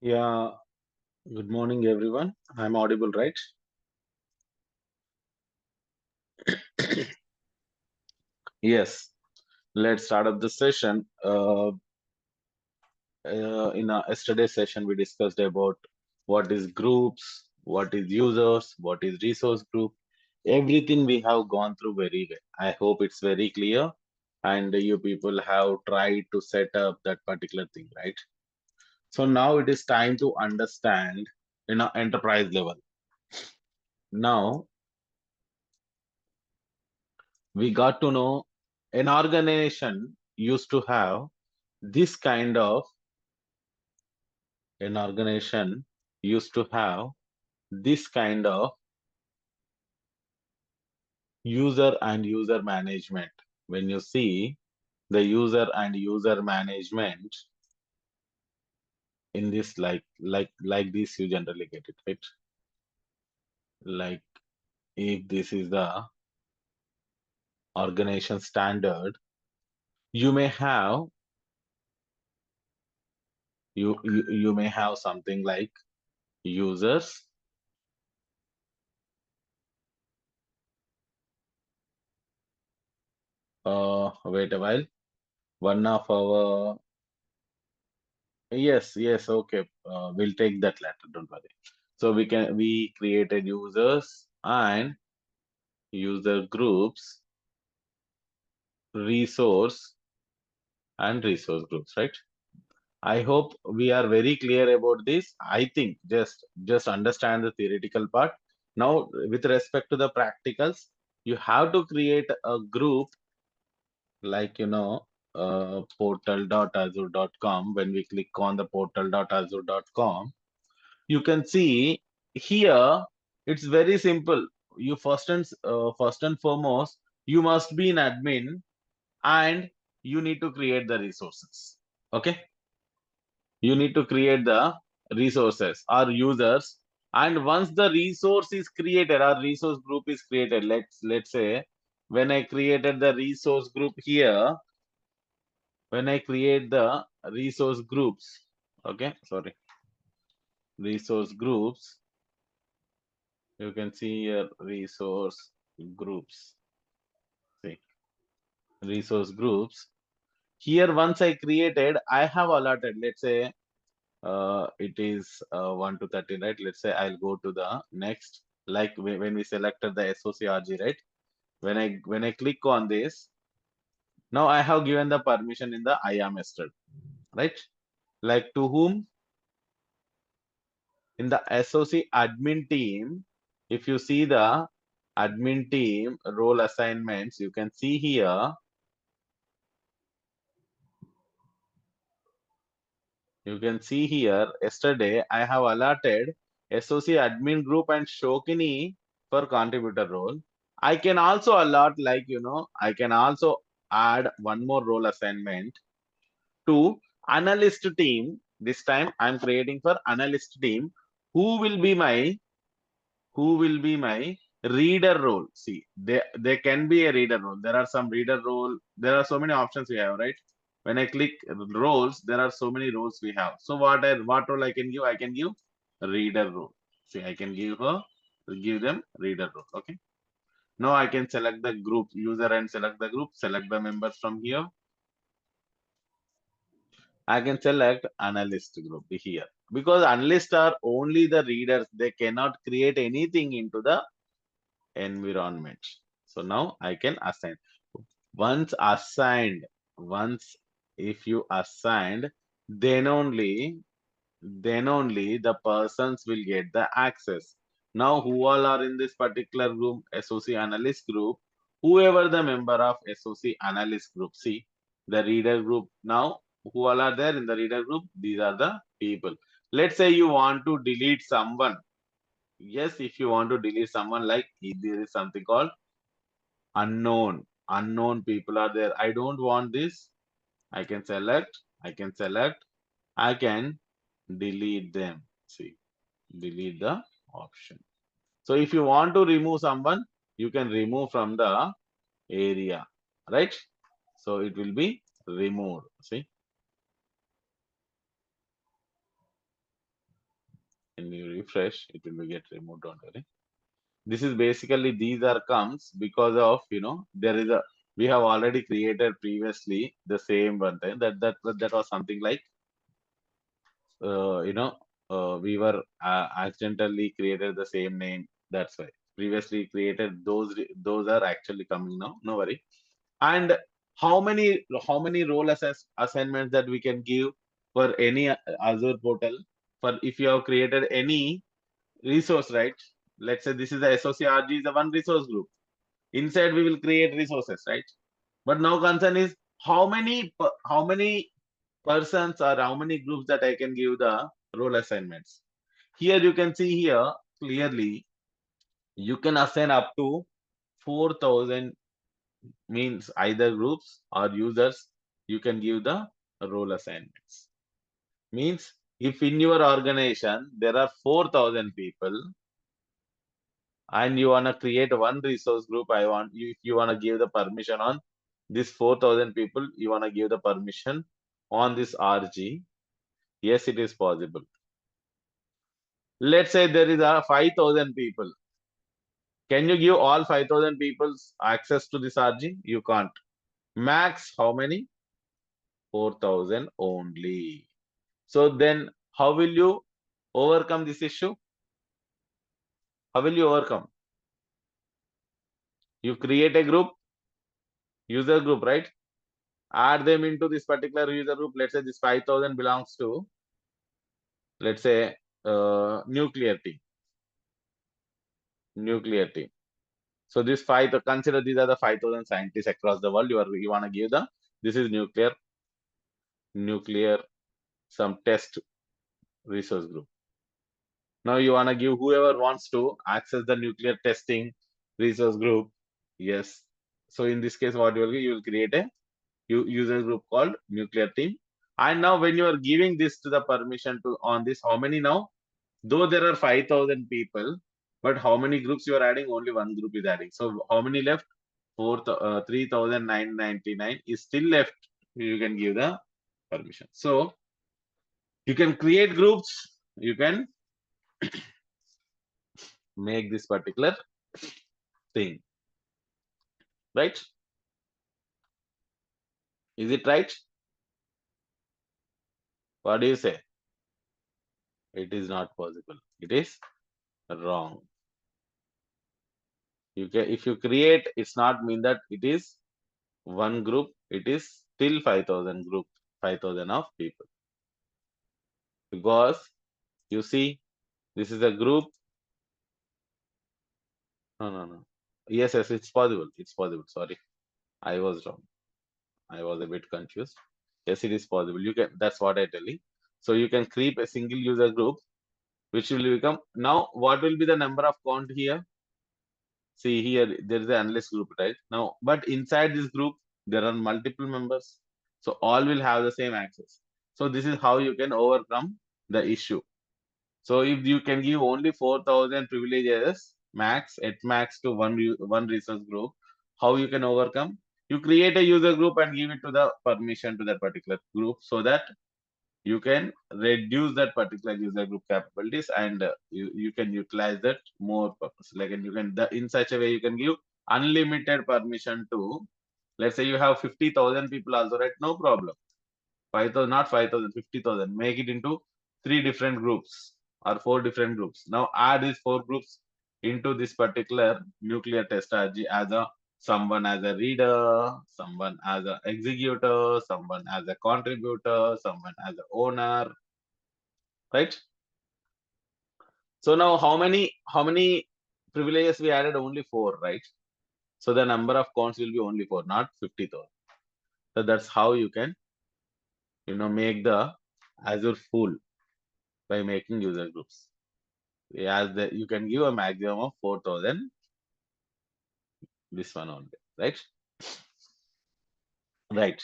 Yeah, good morning, everyone. I'm audible, right? Yes, let's start up the session. In our yesterday's session, we discussed about what is groups, what is users, what is resource group. Everything we have gone through very well. I hope it's very clear, and you people have tried to set up that particular thing, right? So now it is time to understand in an enterprise level. Now we got to know an organization used to have this kind of an organization used to have this kind of user and user management. When you see the user and user management in this like this, you generally get it, right? Like if this is the organization standard, you may have you may have something like users. Wait a while. One of our Yes, yes, okay. We'll take that later, don't worry. So we created users and user groups, resource and resource groups, right? I hope we are very clear about this. I think just understand the theoretical part. Now, with respect to the practicals, you have to create a group like portal.azure.com. When we click on the portal.azure.com, you can see here it's very simple. You first and foremost, you must be an admin and you need to create the resources. Okay, you need to create the resources or users, and once the resource is created or resource group is created, let's say when I created the resource group here, when I create the resource groups, okay, sorry, resource groups, you can see here resource groups. See, resource groups. Here, once I created, I have allotted, let's say it is 1 to 13, right? Let's say I'll go to the next, like when we selected the SOCRG, right? When I click on this, now I have given the permission in the IAM method, right? Like to whom? In the SOC admin team, if you see the admin team role assignments, you can see here, yesterday I have allotted SOC admin group and Shokini for contributor role. I can also allot, like, I can also add one more role assignment to analyst team. This time I'm creating for analyst team. Who will be my reader role? See, there can be a reader role. There are some reader role. There are so many options we have, right? When I click roles, there are so many roles we have. So what role I can give? I can give reader role. See, I can give them reader role. Okay. Now I can select the group user and select the group. Select the members from here. I can select analyst group here, because analysts are only the readers. They cannot create anything into the environment. So now I can assign. Once assigned, once if you assigned, then only the persons will get the access. Now, who all are in this particular group, SOC analyst group? Whoever the member of SOC analyst group, see the reader group. Now, who all are there in the reader group? These are the people. Let's say you want to delete someone. Yes, if you want to delete someone, like there is something called unknown people are there. I don't want this. I can select. I can select. I can delete them. See, delete the option. So if you want to remove someone, you can remove from the area, right? So it will be removed. See, When you refresh, it will get removed, don't worry. This is basically, these are comes because of, there is a, we have already created previously the same one time, that was something like, we were accidentally created the same name. That's why previously created those are actually coming now. No worry. And how many role assignments that we can give for any Azure portal, for if you have created any resource, right? Let's say this is the SOCRG is a one resource group. Inside we will create resources, right? But now concern is how many persons or how many groups that I can give the role assignments. Here you can see here clearly you can assign up to 4,000, means either groups or users you can give the role assignments. Means if in your organization there are 4,000 people and you want to create one resource group, if you want to give the permission on this 4,000 people, you want to give the permission on this RG. Yes, it is possible. Let's say there is a 5,000 people. Can you give all 5,000 people access to this RG? You can't. Max how many? 4,000 only. So then how will you overcome this issue? How will you overcome? You create a group, user group, right? Add them into this particular user group. Let's say this 5,000 belongs to, let's say, nuclear team. Nuclear team. So this consider these are the 5,000 scientists across the world. You want to give the, this is nuclear some test resource group. Now you want to give whoever wants to access the nuclear testing resource group. Yes. So in this case, what you will create a user group called nuclear team. And now when you are giving this to the permission to on this, how many now? Though there are 5,000 people, but how many groups you are adding? Only one group is adding. So how many left? 3,999 is still left. You can give the permission. So you can create groups. You can make this particular thing. Right? Is it right? What do you say? It is not possible. It is wrong. You can, if you create, it's not mean that it is one group. It is still 5,000 group, 5,000 of people. Because you see, this is a group. No. Yes, it's possible. It's possible. Sorry, I was wrong. I was a bit confused. Yes, it is possible. You can. That's what I tell you. So you can create a single user group, which will become now. What will be the number of count here? See here, there is an analyst group, right? Now, but inside this group, there are multiple members. So all will have the same access. So this is how you can overcome the issue. So if you can give only 4,000 privileges at max to one resource group, how you can overcome? You create a user group and give it to the permission to that particular group so that you can reduce that particular user group capabilities and you can utilize that more purpose. Like, and you can in such a way you can give unlimited permission to, let's say you have 50,000 people also, right? No problem. 5,000, not 5,000, 50,000. Make it into 3 different groups or 4 different groups. Now add these 4 groups into this particular nuclear test strategy as a someone as a reader, someone as an executor, someone as a contributor, someone as an owner, right? So now how many privileges we added? Only 4, right? So the number of counts will be only 4, not 50,000. So that's how you can make the Azure full by making user groups. You can give a maximum of 4,000. This one only, right? Right.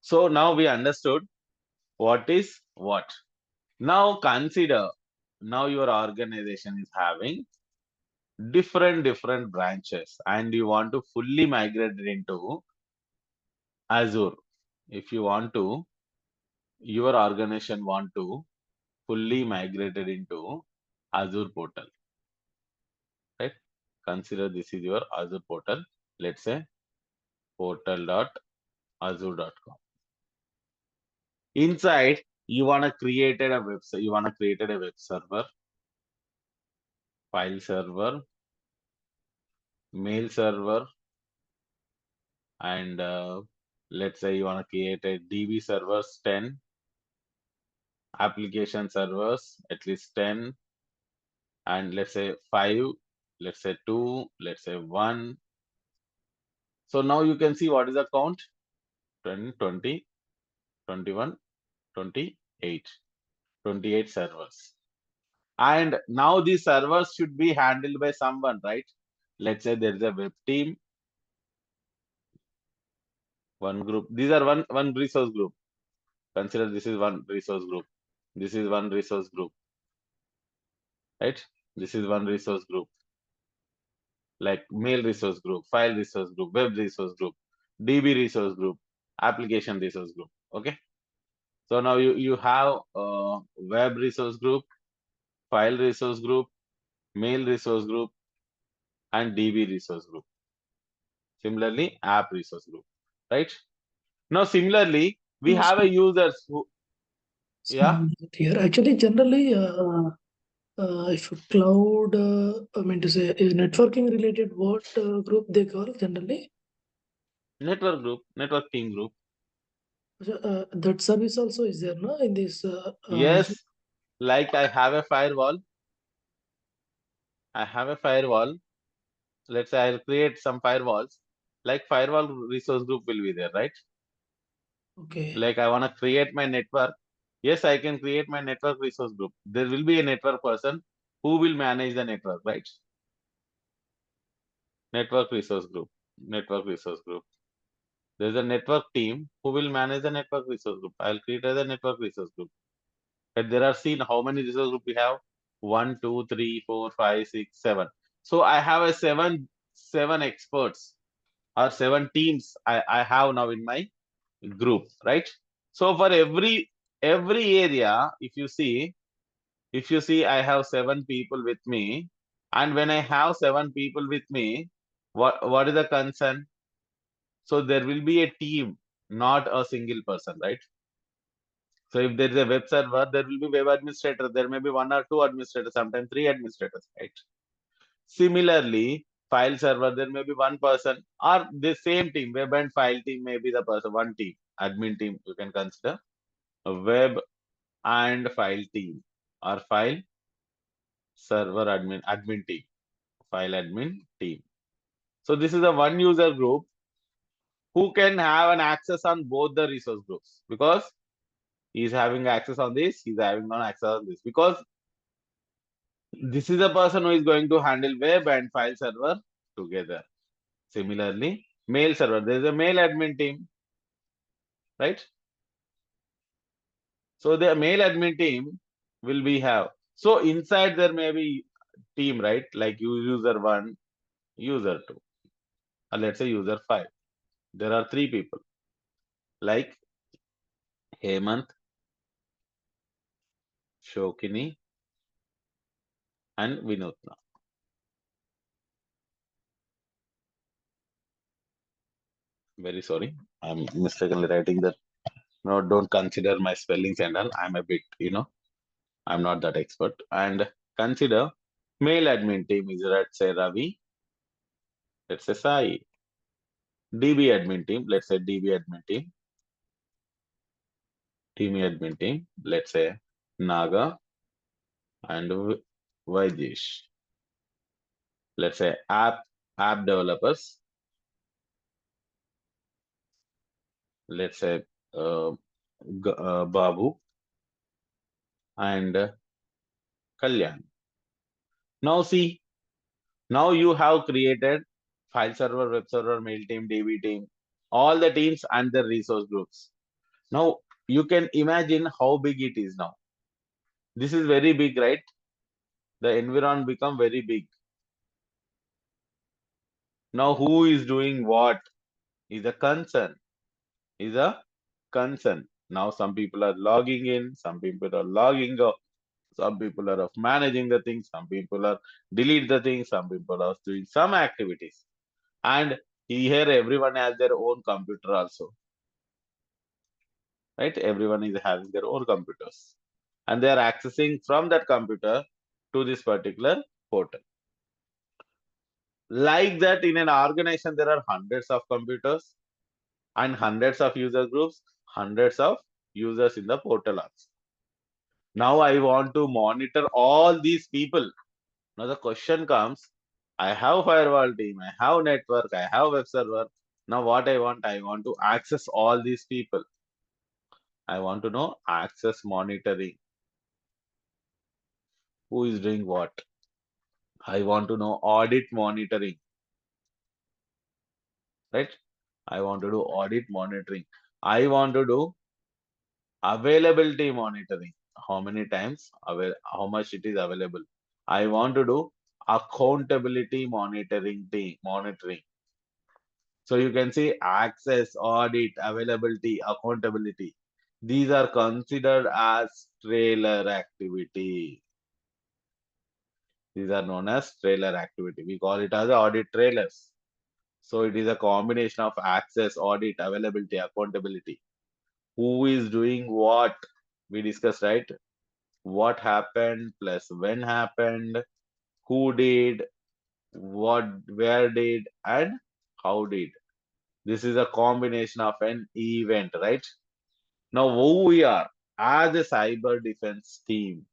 So now we understood what is what. Now consider, now your organization is having different branches and you want to fully migrate it into Azure. If you want to, your organization want to fully migrate it into Azure portal, right? Consider this is your Azure portal. Let's say portal.azure.com. Inside, you want to create a website. You want to create a web server, file server, mail server, and let's say you want to create a DB servers 10, application servers at least 10, and let's say 5, let's say 2, let's say 1. So now you can see what is the count: 10, 20, 21, 28, 28 servers. And now these servers should be handled by someone, right? Let's say there is a web team, one group. These are one resource group. Consider this is one resource group. This is one resource group, right? This is one resource group, like mail resource group, file resource group, web resource group, DB resource group, application resource group. Okay. So now you have web resource group, file resource group, mail resource group, and DB resource group. Similarly, app resource group, right? Now, similarly, we have a users who, yeah, Here, actually, generally, if cloud, I mean to say, is networking related, what group they call generally? network group, network team group. So, that service also is there, no, in this. Yes, like I have a firewall. I have a firewall. Let's say I'll create some firewalls. Like firewall resource group will be there, right? Okay. Like I want to create my network. Yes, I can create my network resource group. There will be a network person who will manage the network, right? Network resource group. Network resource group. There's a network team who will manage the network resource group. I'll create as a network resource group. And there are seen how many resource group we have? 1, 2, 3, 4, 5, 6, 7. So I have a seven experts or 7 teams I have now in my group, right? So for every area, if you see I have 7 people with me, and when I have 7 people with me, what is the concern? So there will be a team, not a single person, right? So if there is a web server, there will be web administrator. There may be 1 or 2 administrators, sometimes 3 administrators, right? Similarly, file server, there may be one person or the same team, web and file team may be the person, one team, admin team, you can consider a web and file team or file server admin team, file admin team. So this is a one user group who can have an access on both the resource groups because he's having access on this, he's having no access on this because this is the person who is going to handle web and file server together. Similarly, mail server, there is a mail admin team, right? So the mail admin team will be have. So inside there may be team, right? Like user 1, user 2, or let's say user 5. There are 3 people like Hemant, Shokini, and Vinutna. Very sorry, I'm mistakenly writing that. No, don't consider my spellings and all. I'm a bit, I'm not that expert. And consider mail admin team is, let's say, Ravi, let's say Sai. DB admin team, let's say DB admin team, let's say Naga and Vaidesh. Let's say app developers, let's say uh, Babu and Kalyan. Now see, now you have created file server, web server, mail team, DB team, all the teams and the resource groups. Now you can imagine how big it is now. This is very big, right? The environment become very big. Now who is doing what is a concern. Is a concern. Now some people are logging in, some people are logging out, Some people are of managing the things, some people are delete the things, some people are doing some activities. And here everyone has their own computer also, right? Everyone is having their own computers. And they are accessing from that computer to this particular portal. Like that, in an organization, there are hundreds of computers and hundreds of user groups, hundreds of users in the portal also. Now I want to monitor all these people. Now the question comes, I have firewall team, I have network, I have web server. Now what I want to access all these people. I want to know access monitoring. Who is doing what? I want to know audit monitoring, right? I want to do audit monitoring. I want to do availability monitoring. How many times, how much it is available. I want to do accountability monitoring. So you can see access, audit, availability, accountability. These are considered as trailer activity. These are known as trailer activity. We call it as audit trailers. So it is a combination of access, audit, availability, accountability. Who is doing what? We discussed, right? What happened plus when happened, who did, what, where did, and how did. This is a combination of an event, right? Now, who we are as a cyber defense team,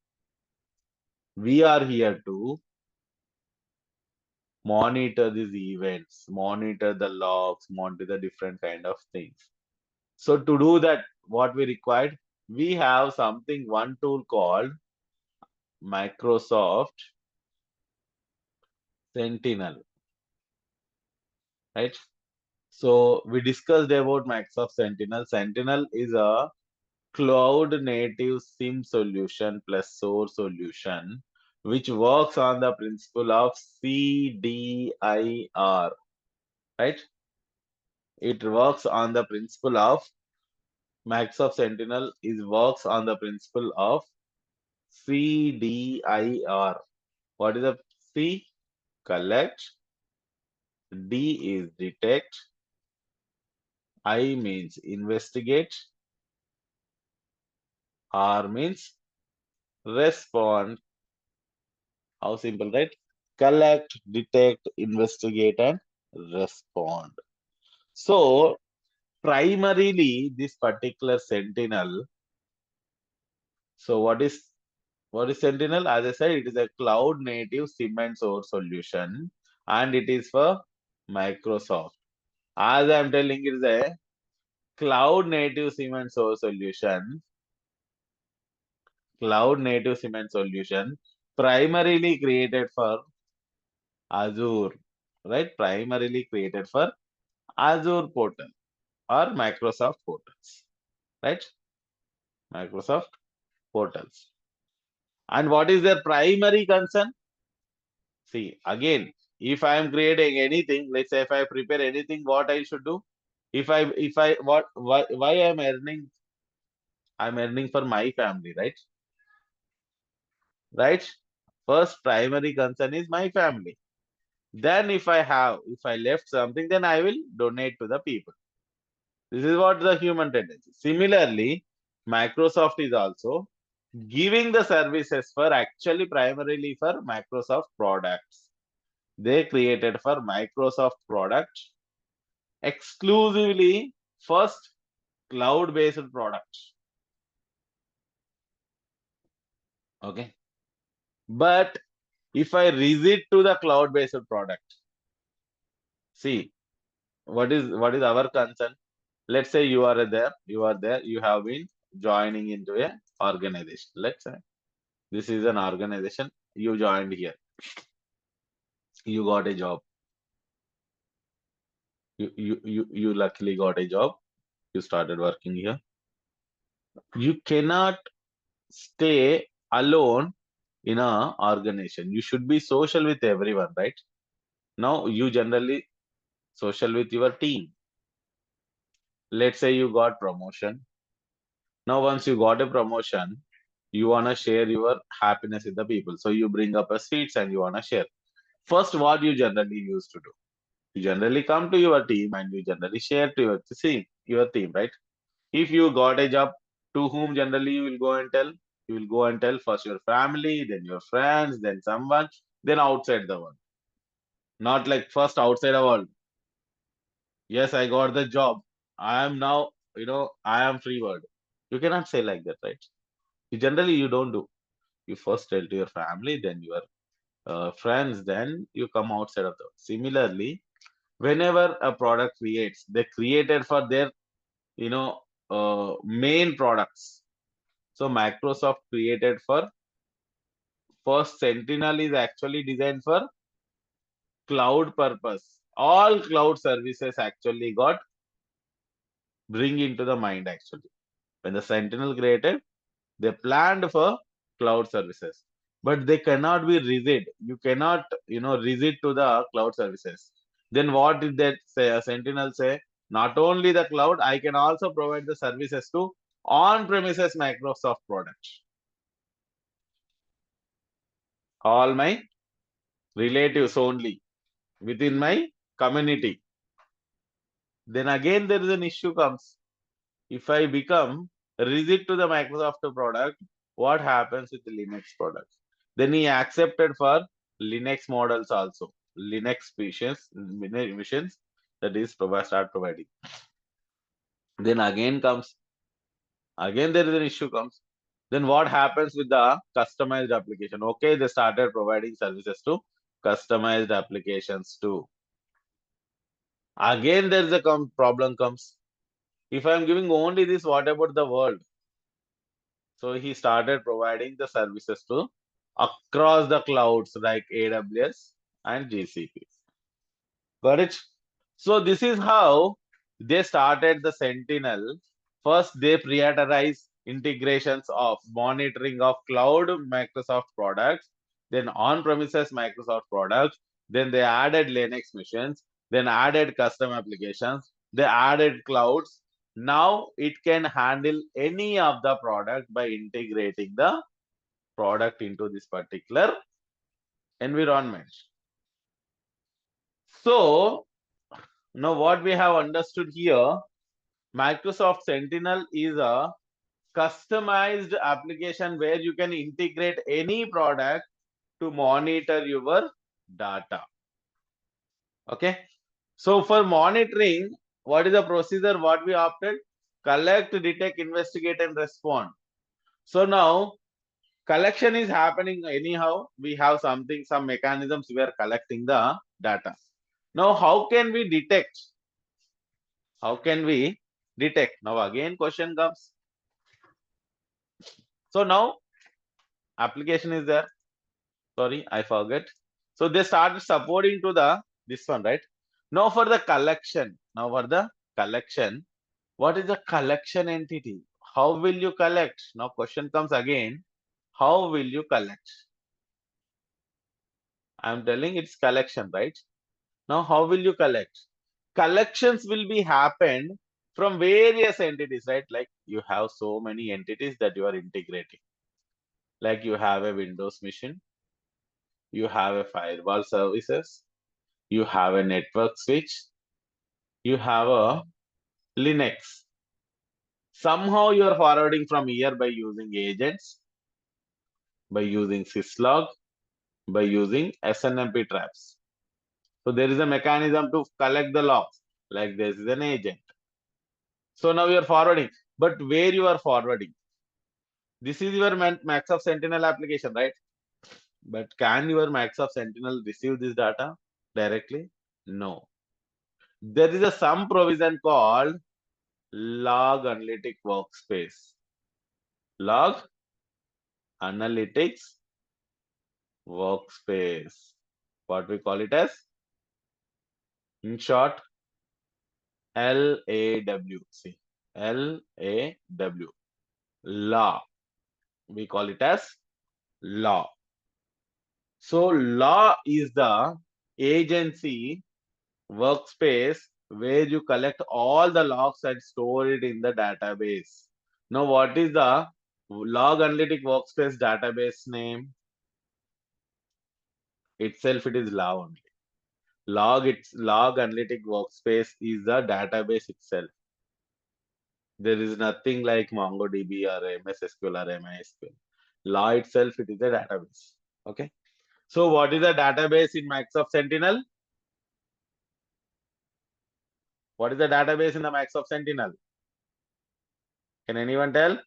we are here to monitor these events, monitor the logs, monitor the different kind of things. So to do that, what we required, we have one tool called Microsoft Sentinel, right? So we discussed about Microsoft Sentinel. Sentinel is a cloud native SIM solution plus source solution, which works on the principle of CDIR, right? It works on the principle of Microsoft Sentinel is works on the principle of CDIR. What is the C? Collect. D is detect. I means investigate. R means respond. How simple, right? Collect, detect, investigate, and respond. So, primarily, this particular Sentinel. So, what is Sentinel? As I said, it is a cloud native SIM and source solution, and it is for Microsoft. As I am telling, it is a cloud native SIM and source solution. Cloud native SIM and solution, primarily created for Azure, right? Primarily created for Azure portal or Microsoft portals, right? Microsoft portals. And what is their primary concern? See, again, if I am creating anything, let's say if I prepare anything, what I should do? What, why I'm earning for my family, right? Right? First primary concern is my family. Then if I left something, then I will donate to the people. This is what the human tendency. Similarly, Microsoft is also giving the services for actually primarily for Microsoft products. They created for Microsoft products exclusively first cloud-based products. Okay. But if I visit to the cloud-based product, see what is our concern? Let's say you have been joining into a organization. Let's say this is an organization, you joined here, you got a job, you luckily got a job, you started working here. You cannot stay alone in a organization. You should be social with everyone, right? Now you generally social with your team. Let's say you got promotion. Now once you got a promotion, You want to share your happiness with the people. So you bring up a sweets and you want to share. First, what you generally used to do? You generally come to your team and you generally share to your team, right? If you got a job, to whom generally you will go and tell? You will go and tell first your family, then your friends, then someone, then outside the world. Not like first outside the world. Yes, I got the job. I am now, I am free word. You cannot say like that, right? You don't do. You first tell to your family, then your friends, then you come outside of the world. Similarly, whenever a product creates, they created for their, main products. So Microsoft created for first Sentinel is actually designed for cloud purpose. All cloud services actually got bring into the mind actually. When the Sentinel created, they planned for cloud services, but they cannot be rigid. You cannot, rigid to the cloud services. Then what did that say? Sentinel say, not only the cloud, I can also provide the services to on-premises Microsoft products. All my relatives only within my community. Then again there is an issue comes. If I become rigid to the Microsoft product, what happens with the Linux products? Then he accepted for Linux models also. Linux missions that is start providing. Then again there is an issue comes. Then what happens with the customized application? Okay, they started providing services to customized applications too. Again there is a problem comes. If I am giving only this, what about the world? So he started providing the services to across the clouds like AWS and GCP. Got it? So this is how they started the Sentinel. First, they prioritize integrations of monitoring of cloud Microsoft products, then on-premises Microsoft products, then they added Linux machines, then added custom applications, they added clouds. Now it can handle any of the product by integrating the product into this particular environment. So now what we have understood here, Microsoft Sentinel is a customized application where you can integrate any product to monitor your data. Okay. So for monitoring, what is the procedure? What we opted? Collect, detect, investigate, and respond. So now collection is happening anyhow. We have some mechanisms we are collecting the data. Now, how can we detect? How can we detect? Now again question comes. So now application is there. Sorry, I forget. So they started supporting to the this one, right? Now for the collection. Now for the collection, what is the collection entity? How will you collect? Now question comes again. How will you collect? I'm telling it's collection, right? Now how will you collect? Collections will be happened from various entities, right? Like you have so many entities that you are integrating. Like you have a Windows machine, you have a firewall services, you have a network switch, you have a Linux. Somehow you are forwarding from here by using agents, by using syslog, by using SNMP traps. So there is a mechanism to collect the logs, like this is an agent. So now you are forwarding, but where you are forwarding? This is your Microsoft Sentinel application, right? But can your Microsoft Sentinel receive this data directly? No. There is a some provision called log analytic workspace. Log analytics workspace. What we call it as? In short, LAW. See, LAW. Law. We call it as law. So law is the agency workspace where you collect all the logs and store it in the database. Now, what is the Log analytic workspace database name itself, it is log only. Log analytic workspace is the database itself. There is nothing like MongoDB or MS SQL or MySQL. Law itself, it is a database. Okay. So what is a database in Microsoft Sentinel? What is the database in the Microsoft Sentinel? Can anyone tell?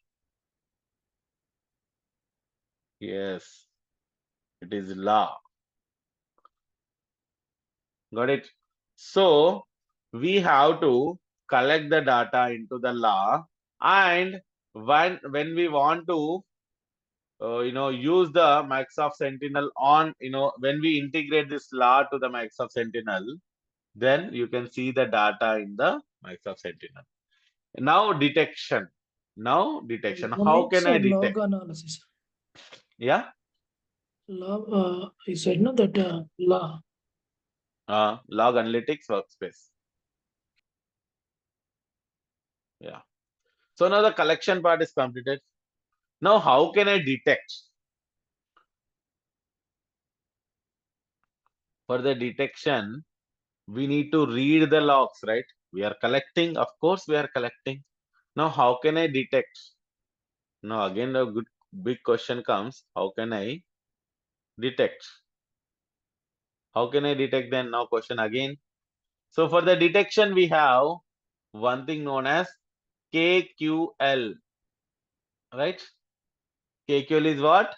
Yes, it is law. Got it? So we have to collect the data into the law, and when we want to use the Microsoft Sentinel on, when we integrate this law to the Microsoft Sentinel, then you can see the data in the Microsoft Sentinel. Now detection. Now detection. That How means can I log detect? analysis. Yeah. Log, I said no that law. Log analytics workspace. Yeah. So now the collection part is completed. Now how can I detect? For the detection, we need to read the logs, right? We are collecting, of course we are collecting. Now how can I detect? Now again a good big question comes, how can I detect? How can I detect then? Now question again. So for the detection, we have one thing known as KQL, right? KQL is what?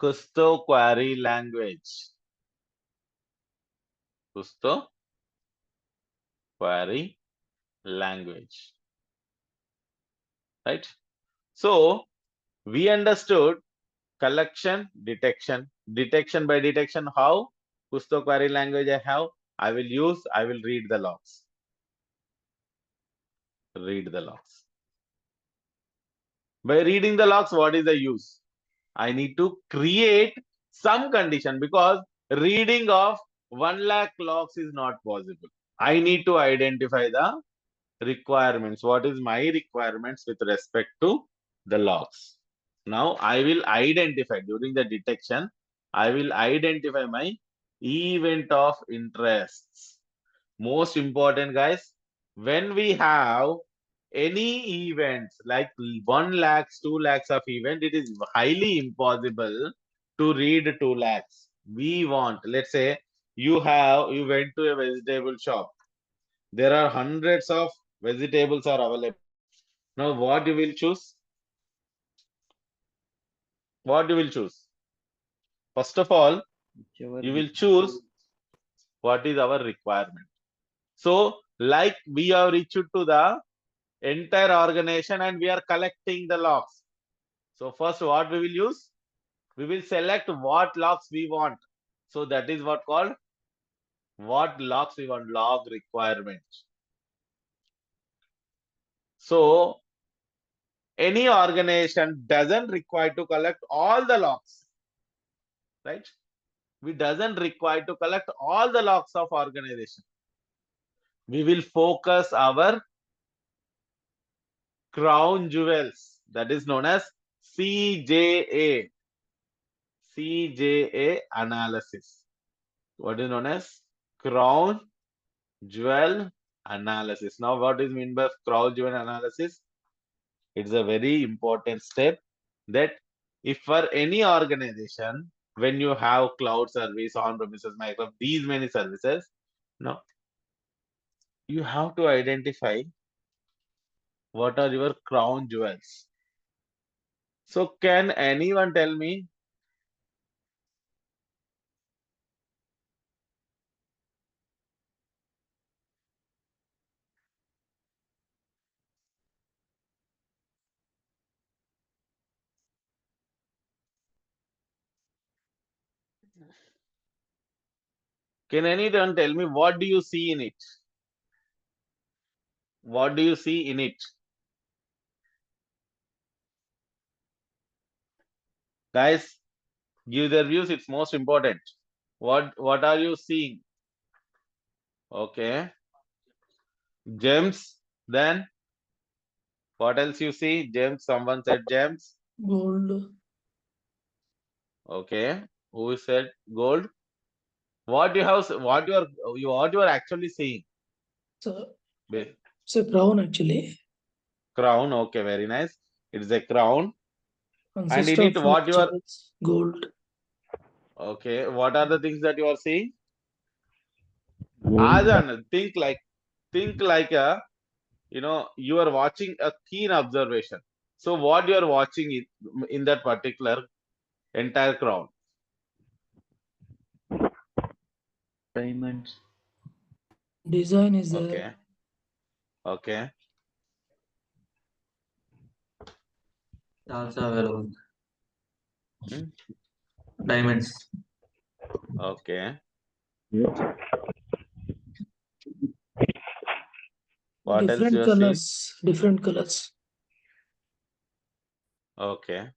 Custo Query Language. Custo Query Language, right? So we understood collection, detection. Detection by detection, how? Custo Query Language I will read the logs. Read the logs. By reading the logs, what is the use? I need to create some condition, because reading of 1 lakh logs is not possible. I need to identify the requirements. What is my requirements with respect to the logs? Now I will identify during the detection, I will identify my event of interests. Most important, guys, when we have any events like 1 lakhs, 2 lakhs of event, it is highly impossible to read 2 lakhs. We want, let's say you went to a vegetable shop. There are hundreds of vegetables are available. Now what you will choose? What you will choose? First of all, Whichever you we will want. choose what is our requirement. So like we have reached to the entire organization and we are collecting the logs. So first what we will use? We will select what logs we want. So that is what called what logs we want, log requirements. So any organization doesn't require to collect all the logs, right? We doesn't require to collect all the logs of organization. We will focus our crown jewels, that is known as CJA. CJA analysis. What is known as crown jewel analysis. Now, what is mean by crown jewel analysis? It's a very important step that if for any organization, when you have cloud service, on-premises, Microsoft, these many services, now you have to identify what are your crown jewels. So can anyone tell me what do you see in it? What do you see in it? Guys, give their views, it's most important. What are you seeing? Okay. Gems, then What else you see? Gems. Someone said gems. Gold. Okay. Who said gold? What you have? What you are actually seeing? So Ba- it's a crown actually. Crown. Okay. Very nice. It is a crown. And Consists in of it, what you are? jewels, gold. Okay. What are the things that you are seeing? Gold. Adan, think like a, you are watching a keen observation. So what you are watching in that particular entire crown? Diamonds. Design is there. Okay. Okay. Also available. Hmm, Diamonds. okay. Yeah. What else you Different are seeing? colors. Different colors. Okay.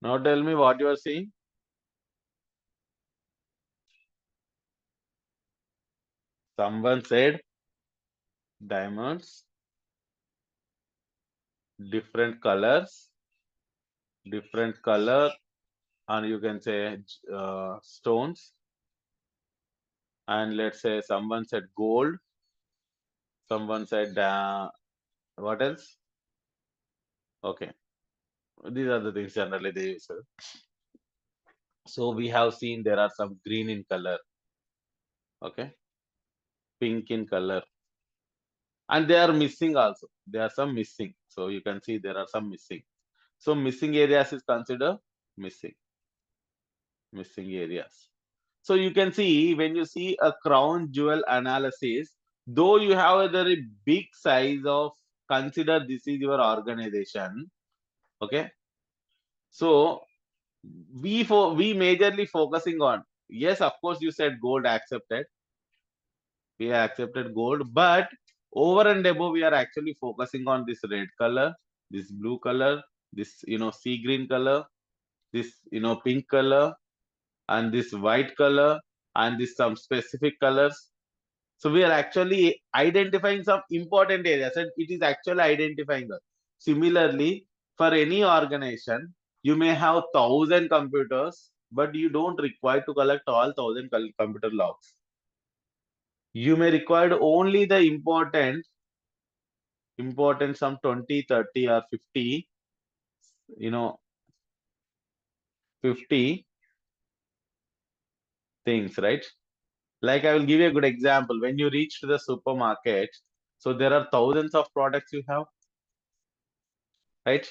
Now tell me what you are seeing. Someone said diamonds, different colors, different color, and you can say stones. And let's say someone said gold. Someone said what else? Okay. These are the things generally they use. So we have seen there are some green in color, okay, pink in color, and they are missing also. There are some missing. So you can see there are some missing. So missing areas is considered missing, missing areas. So you can see when you see a crown jewel analysis, though you have a very big size of, consider this is your organization, okay. So we majorly focusing on, yes, of course you said gold accepted, we have accepted gold, but over and above we are actually focusing on this red color, this blue color, this sea green color, this pink color, and this white color, and this some specific colors. So we are actually identifying some important areas, and it is actually identifying us. Similarly, for any organization, you may have 1,000 computers, but you don't require to collect all 1,000 computer logs. You may require only the important some 20, 30, or 50, you know, 50 things, right? Like I will give you a good example. When you reach to the supermarket, so there are thousands of products you have, right?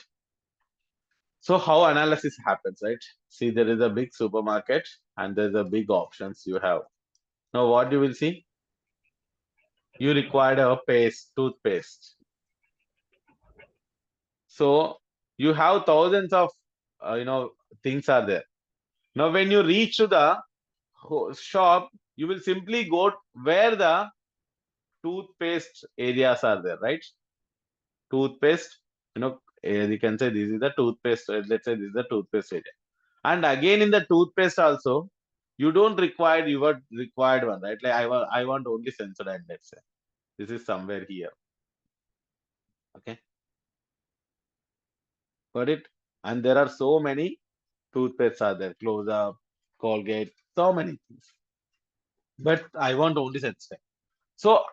So how analysis happens, right? See, there is a big supermarket and there's a big options you have. Now what you will see? You require a toothpaste. So you have thousands of things are there. Now when you reach to the shop, you will simply go where the toothpaste areas are there, right? Toothpaste, you can say this is the toothpaste. Let's say this is the toothpaste area. And again in the toothpaste also, you don't require your required one, right? Like I want only Sensodyne, let's say. This is somewhere here. Okay, got it? And there are so many toothpastes are there, close up, Colgate, so many things. But I want only Sensodyne. So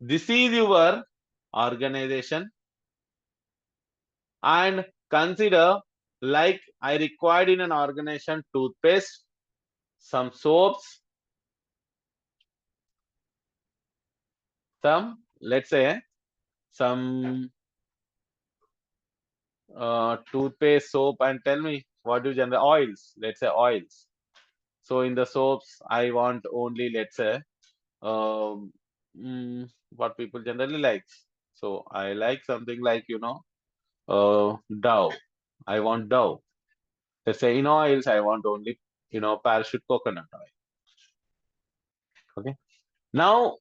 this is your organization, and consider like I required in an organization toothpaste, some soaps, some, let's say, some toothpaste, soap, and tell me what do you generate? Oils, let's say oils. So in the soaps, I want only, let's say, what people generally like. So I like something like, Dove. I want Dove. Let's say in oils, I want only parachute coconut oil. Okay. Now,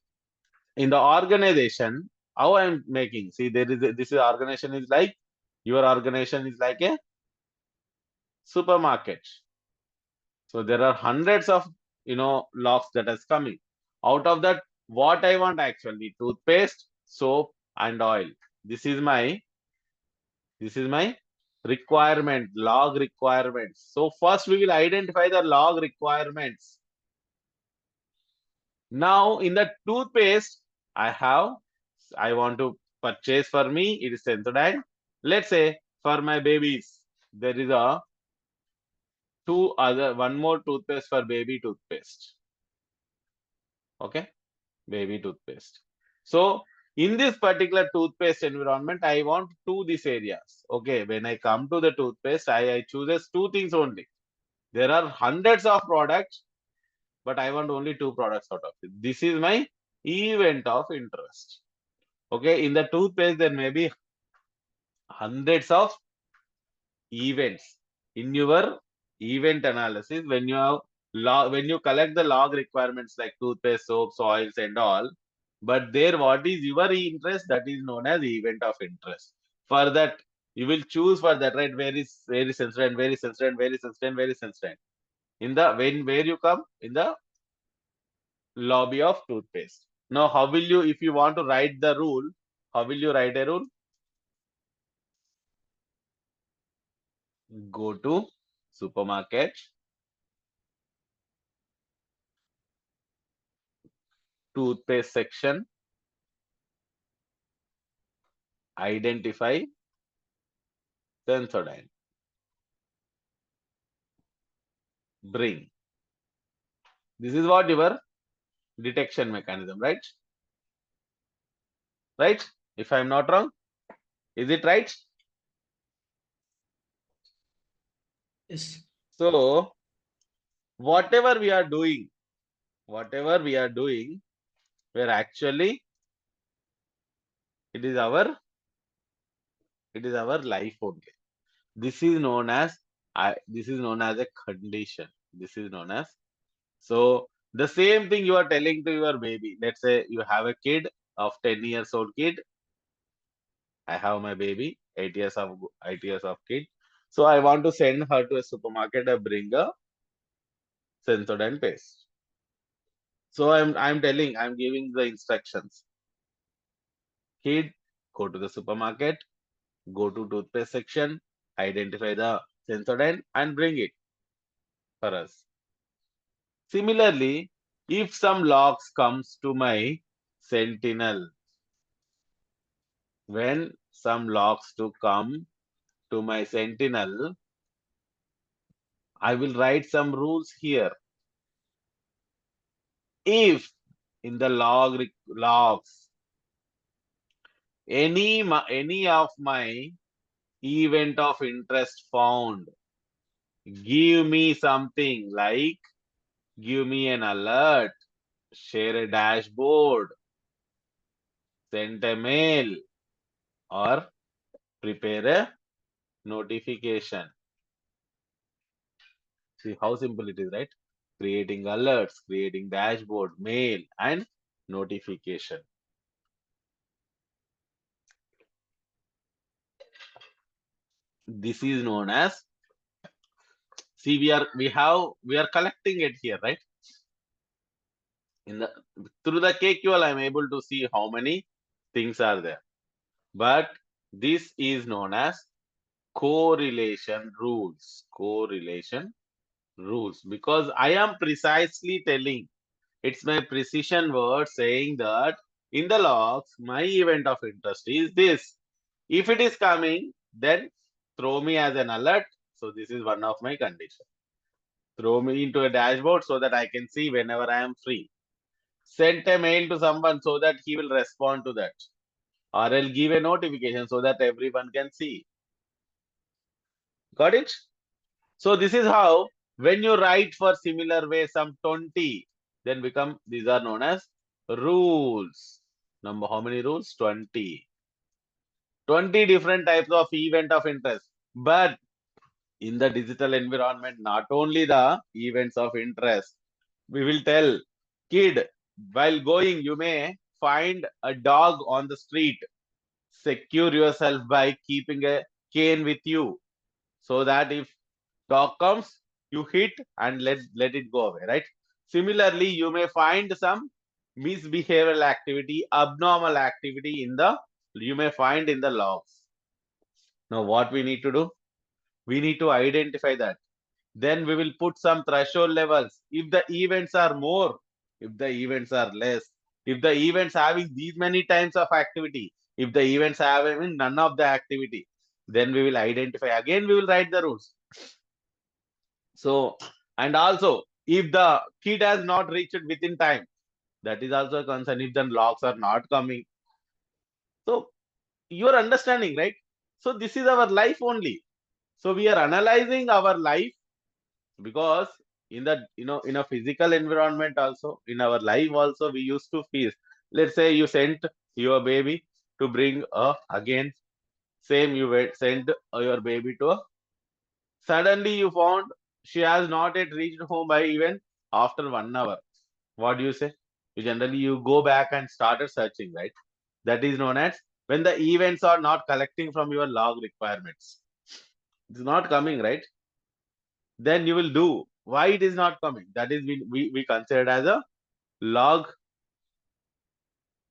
in the organization, how I'm making, see, this organization is like, your organization is like a supermarket. So there are hundreds of, logs that is coming. Out of that, what I want actually, toothpaste, soap, and oil. This is my requirement, log requirements. So first we will identify the log requirements. Now in the toothpaste, I want to purchase, for me, it is Sensodyne. Let's say for my babies, there is one more toothpaste for baby toothpaste. Okay, baby toothpaste. So in this particular toothpaste environment, I want these areas. Okay, when I come to the toothpaste, I chooses 2 things only. There are hundreds of products, but I want only 2 products out of it. This is my event of interest. Okay, in the toothpaste, there may be hundreds of events. In your event analysis, when you collect the log requirements like toothpaste, soaps, oils, and all, but there, what is your interest? That is known as event of interest. For that, you will choose for that, right? Very sensitive, very sensitive, very sensitive, very sensitive. In the where you come in the lobby of toothpaste. Now, how will you, if you want to write the rule, how will you write a rule? Go to supermarket, toothpaste section, identify Sensodyne, bring. This is what your detection mechanism, right? Right? If I am not wrong, is it right? Yes. So, whatever we are doing, we're actually, it is our life only. This is known as a condition. This is known as, so the same thing you are telling to your baby. Let's say you have a kid of 10 years old kid. I have my baby, 8 years of kid. So I want to send her to a supermarket and bring a Sensodyne paste. So I'm giving the instructions. Kid, go to the supermarket, go to toothpaste section, identify the Sensodyne and bring it for us. Similarly, if some logs comes to my Sentinel, when some logs to come to my Sentinel, I will write some rules here. If in the logs any of my event of interest found, give me something like, give me an alert, share a dashboard, send a mail, or prepare a notification. See how simple it is, right? Creating alerts, creating dashboard, mail, and notification. This is known as, see, we are collecting it here, right? Through the KQL, I'm able to see how many things are there. But this is known as correlation rules. Correlation rules, because I am precisely telling, it's my precision word saying that in the logs, my event of interest is this. If it is coming, then throw me as an alert. So this is one of my conditions. Throw me into a dashboard so that I can see whenever I am free. Send a mail to someone so that he will respond to that. Or I'll give a notification so that everyone can see. Got it? So this is how, when you write for similar way some 20, then these are known as rules. Number, how many rules? 20. 20 different types of event of interest. But in the digital environment, not only the events of interest, we will tell kid, while going, you may find a dog on the street. Secure yourself by keeping a cane with you, so that if dog comes, you hit and let it go away, right? Similarly, you may find some misbehavioral activity, abnormal activity you may find in the logs. Now, what we need to do? We need to identify that. Then we will put some threshold levels. If the events are more, if the events are less, if the events having these many times of activity, if the events having none of the activity, then we will identify. Again, we will write the rules. So, and also, if the kid has not reached within time, that is also a concern. If the logs are not coming, so you are understanding, right? So this is our life only. So we are analyzing our life, because in the in a physical environment also, in our life also, we used to feel. Let's say you sent your baby to bring again, same you sent your baby to a, suddenly you found she has not yet reached home by even after 1 hour. What do you say? You go back and started searching, right? That is known as when the events are not collecting from your log requirements. It's not coming, right? Then you will do. Why it is not coming? That is we consider as a log.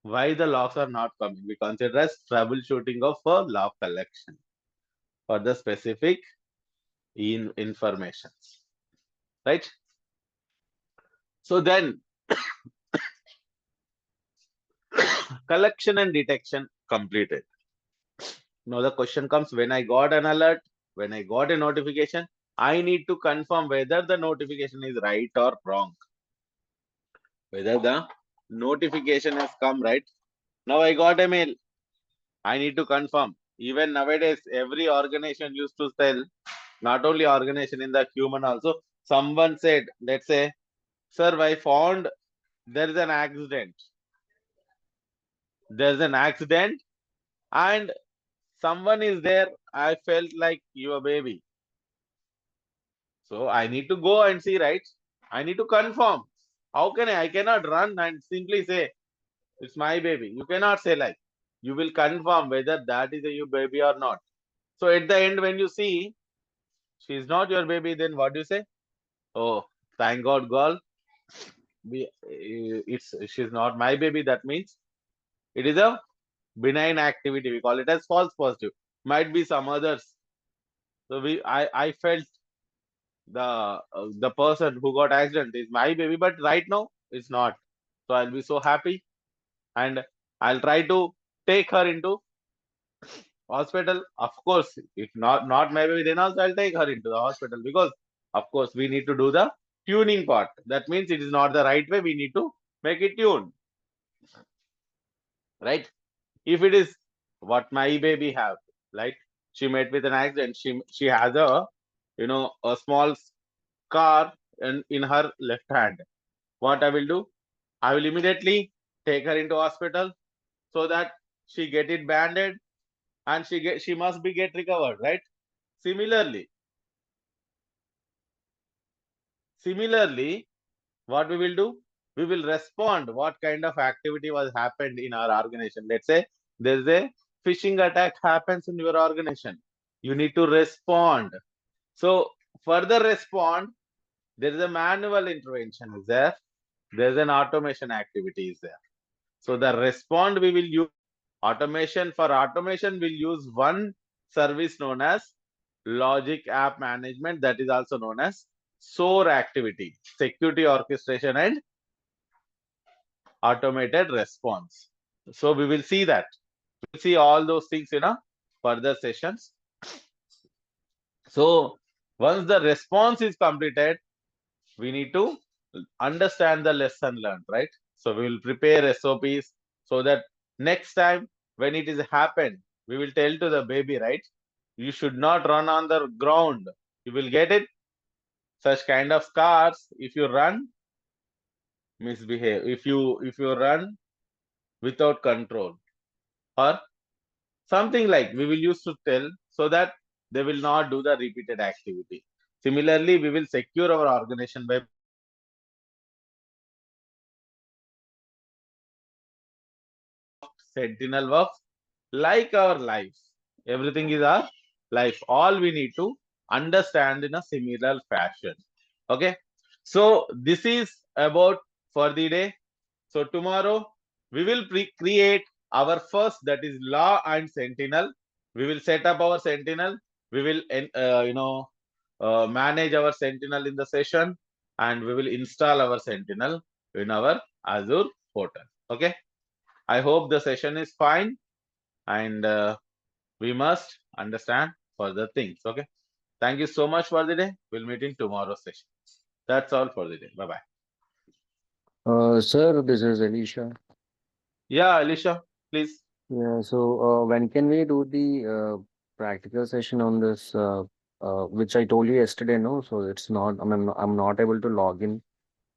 Why the logs are not coming? We consider as troubleshooting of a log collection for the specific informations, right? So then collection and detection completed. Now the question comes, when I got an alert, when I got a notification, I need to confirm whether the notification is right or wrong. Whether the notification has come, right? Now I got a mail. I need to confirm. Even nowadays, every organization used to tell, not only organization, in the human also, someone said, let's say, sir, I found there is an accident. There's an accident and someone is there. I felt like your baby. So I need to go and see, right? I need to confirm. How can I? I cannot run and simply say, it's my baby. You cannot say like. You will confirm whether that is a your baby or not. So at the end, when you see she is not your baby, then what do you say? Oh, thank God, girl. She's not my baby. That means it is a benign activity. We call it as false positive. Might be some others. So I felt the person who got accident is my baby, but right now it's not. So I'll be so happy, and I'll try to take her into hospital. Of course, if not my baby, then also I'll take her into the hospital, because of course we need to do the tuning part. That means it is not the right way. We need to make it tuned, right? If it is what my baby have, like she met with an accident, she has a small scar in her left hand. What I will do? I will immediately take her into hospital so that she get it banded and she must be get recovered, right? Similarly, what we will do? We will respond what kind of activity was happened in our organization. Let's say there's a phishing attack happens in your organization. You need to respond. So further respond, there is a manual intervention is there. There's an automation activity is there. So the respond we will use automation. For automation, we'll use one service known as logic app management, that is also known as SOAR activity, security orchestration and automated response. So we will see that. We'll see all those things in a further sessions. So once the response is completed, we need to understand the lesson learned, right? So we will prepare SOPs so that next time when it is happened, we will tell to the baby, right? You should not run on the ground. You will get it. Such kind of scars. If you run, misbehave. If you run without control, or something like we will use to tell, so that they will not do the repeated activity. Similarly, we will secure our organization by Sentinel works like our lives. Everything is our life. All we need to understand in a similar fashion. Okay. So this is about for the day. So tomorrow we will create our first, that is law and sentinel. We will set up our sentinel. We will manage our sentinel in the session, and we will install our sentinel in our Azure portal. Okay. I hope the session is fine, and we must understand further things. Okay. Thank you so much for the day. We'll meet in tomorrow's session. That's all for the day. Bye bye. Sir, this is Elisha. Yeah, Alicia, please. Yeah, so when can we do the practical session on this, which I told you yesterday, no? So it's not, I'm not able to log in,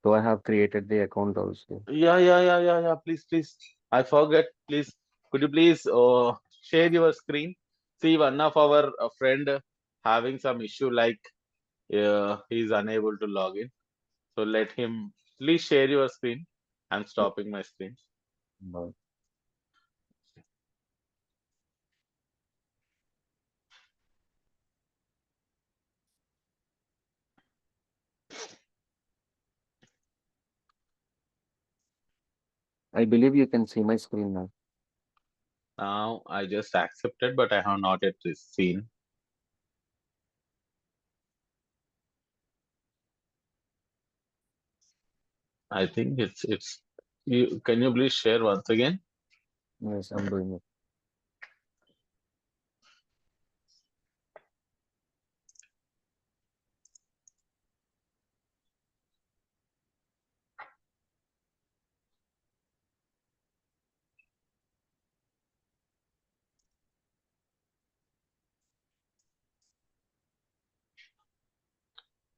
so I have created the account also. Yeah. Please, please. I forget. Please, could you please share your screen? See, one of our friend having some issue, like he is unable to log in. So let him please share your screen. I'm stopping my screen. No. I believe you can see my screen now. Now I just accepted, but I have not yet seen. I think it's you. Can you please share once again? Yes, I'm doing it.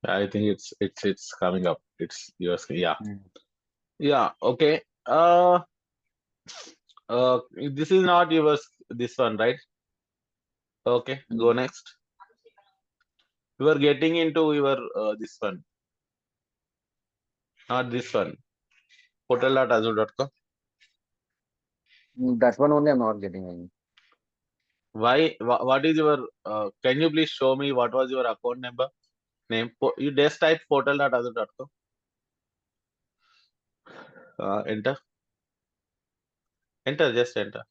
I think it's coming up. It's your screen. Yeah. Mm. Yeah. Okay. This is not yours. This one, right? Okay. Go Mm. next. You are getting into your this one, not this one. Portal.azure.com. That one only I'm not getting any. Why? What is your? Can you please show me what was your account number name? You just type portal.azure.com. Enter. Enter. Just enter.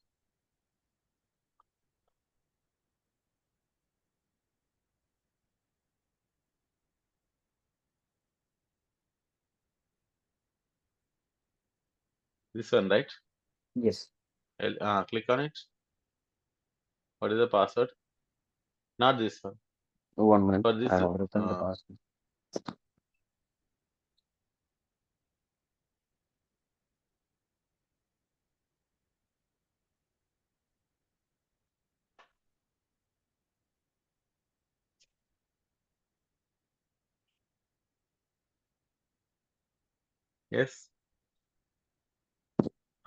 This one, right? Yes, Click on it. What is the password? Not this one. 1 minute. For I this, have written the password. yes.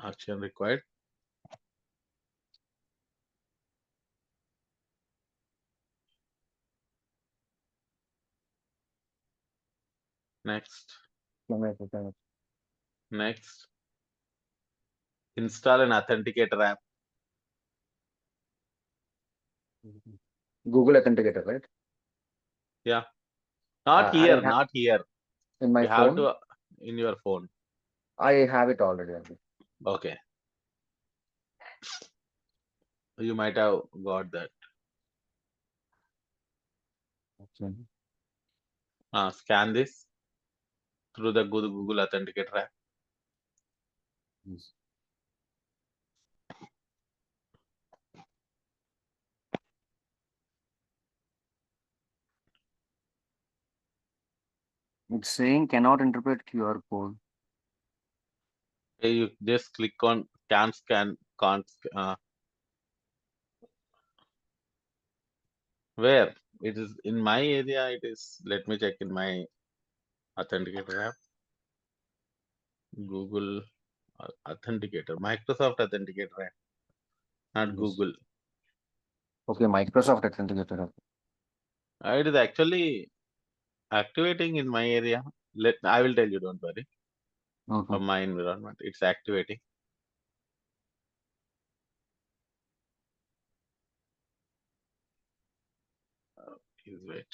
Action required. Next. Let me written Next. Install an authenticator app. it. Google Authenticator, right? Yeah. Not I here. have Not here. in my You have phone. to in your phone. I have it already. Okay. You might have got that. Okay. Scan this through the Google Authenticator app. Yes. It's saying cannot interpret QR code. Okay, you just click on can scan, can't. Where? It is in my area. It is. Let me check in my Authenticator app. Google Authenticator, Microsoft Authenticator app, not Yes. Google. Okay, Microsoft Authenticator. It is actually activating in my area. I will tell you, don't worry. Okay. From my environment, it's activating. Please wait.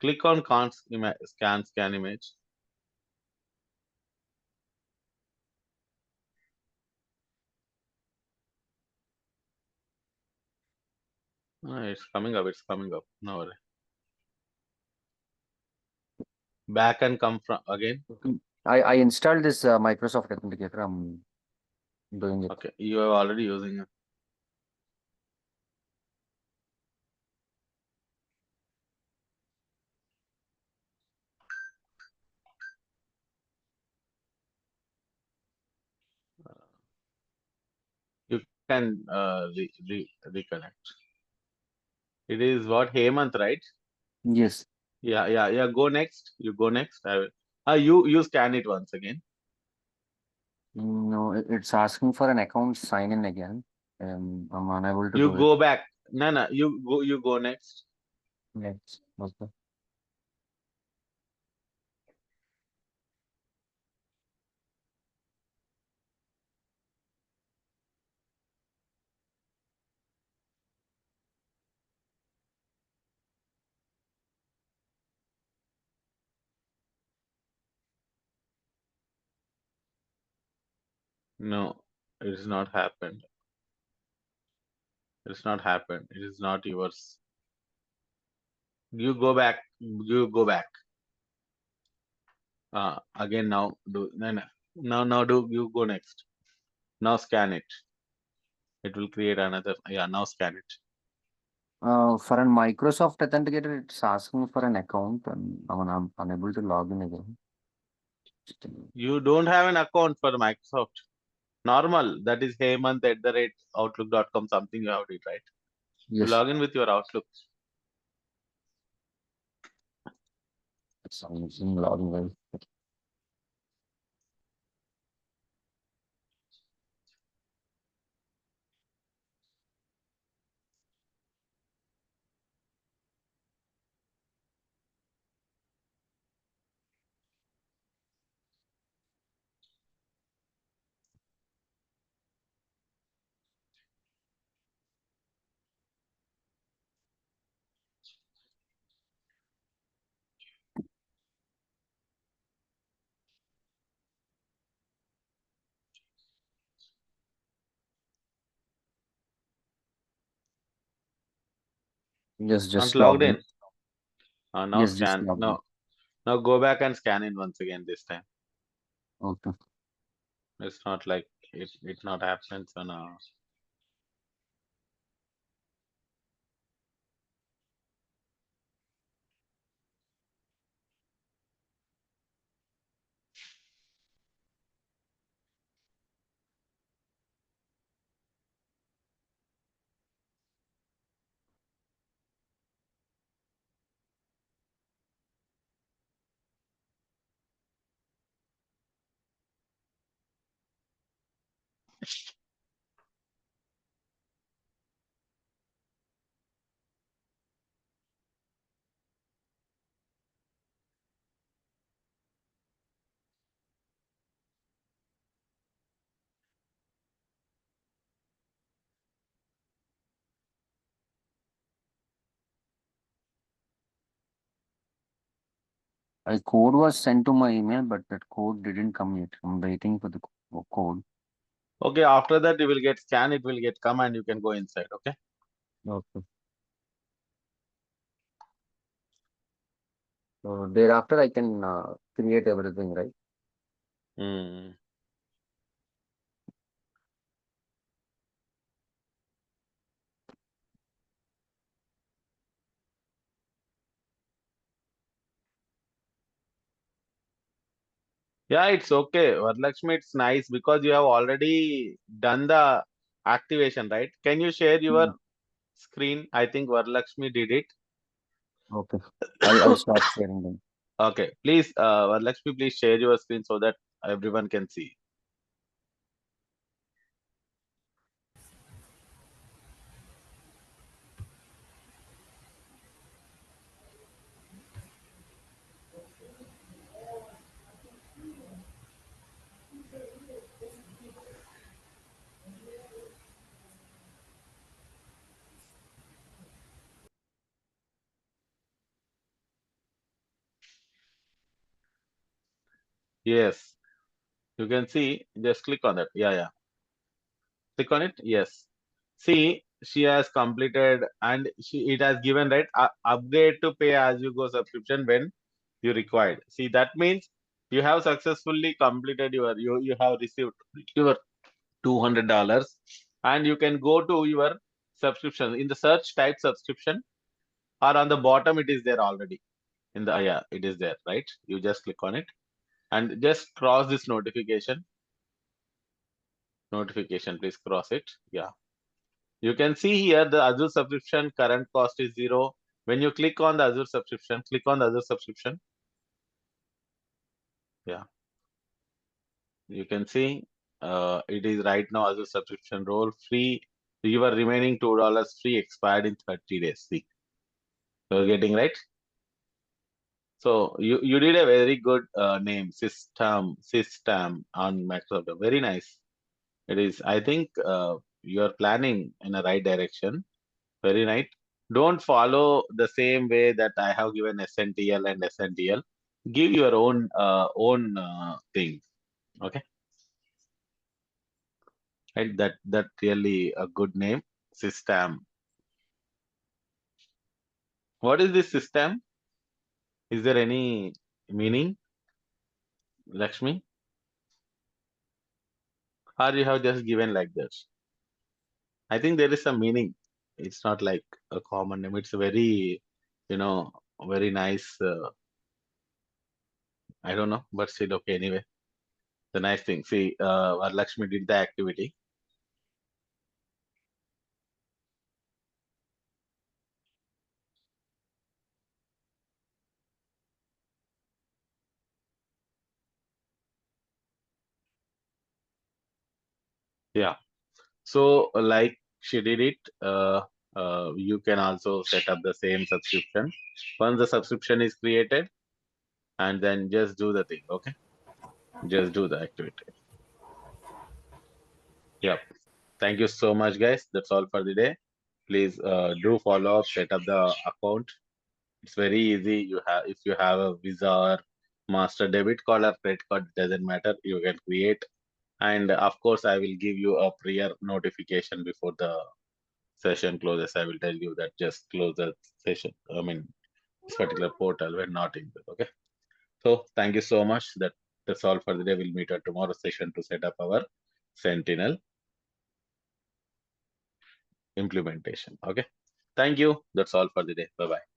Click on scan image. It's coming up. It's coming up. No worry. Back and come from again. I installed this Microsoft Authenticator. I'm doing it. Okay, you are already using it. You can reconnect. It is what, Hemant, right? Yes. Yeah. Go next. You go next. I will. You scan it once again. No, it's asking for an account sign in again. I'm unable to You do it. go back. No. You go next. Yes. Okay. No, it is not happened. It's not happened. It is not yours. You go back. You go back. Again now do no. Now do you go next. Now scan it. It will create another. Yeah, now scan it. For a Microsoft Authenticator, it's asking for an account, and I'm unable to log in again. You don't have an account for Microsoft. Normal. That is heymonth@outlook.com. Something you have it, right? You Yes. log in with your Outlook. I'm logging in. Yes, Not just logged logged in. in. Now Yes, just scan. logged in. Now go back and scan in once again this time. Okay. It's not like it not happens on a. A code was sent to my email, but that code didn't come yet. I'm waiting for the code. Okay, after that you will get scan. It will get come and you can go inside. Okay. Okay. So thereafter, I can create everything, right? Hmm. Yeah, it's okay. Varalakshmi, it's nice because you have already done the activation, right? Can you share Yeah. your screen? I think Varalakshmi did it. Okay. I'll start sharing them. Okay, please, Varalakshmi, please share your screen so that everyone can see. Yes, you can see, just click on that. Yeah. Click on it. Yes. See, she has completed and it has given, right, upgrade to pay as you go subscription when you required. See, that means you have successfully completed you have received your $200 and you can go to your subscription. In the search, type subscription, or on the bottom it is there already. In the yeah, it is there, right? You just click on it and just cross this notification. Please cross it. Yeah. You can see here the Azure subscription current cost is 0. When you click on the Azure subscription, click on the Azure subscription. Yeah. You can see it is right now Azure subscription role free. Your remaining $2 free expired in 30 days. See, you're getting right. So you did a very good name, system on Microsoft. Very nice. It is. I think you are planning in the right direction. Very nice. Don't follow the same way that I have given SNTL and SNTL. Give your own thing. Okay. Right. That really a good name. System. What is this system? Is there any meaning, Lakshmi? Or you have just given like this? I think there is some meaning. It's not like a common name. It's a very, you know, very nice. I don't know, but still okay anyway. The nice thing. See, Lakshmi did the activity. Yeah. So, like she did it, you can also set up the same subscription. Once the subscription is created, and then just do the thing, okay? Just do the activity. Yep. Thank you so much, guys. That's all for the day. Please do follow up, set up the account. It's very easy. You have if you have a Visa or Master debit card or credit card, doesn't matter. You can create. And of course, I will give you a prior notification before the session closes. I will tell you that just close the session. I mean, this particular portal we're not in. Okay. So thank you so much. That's all for the day. We'll meet at tomorrow's session to set up our Sentinel implementation. Okay. Thank you. That's all for the day. Bye bye.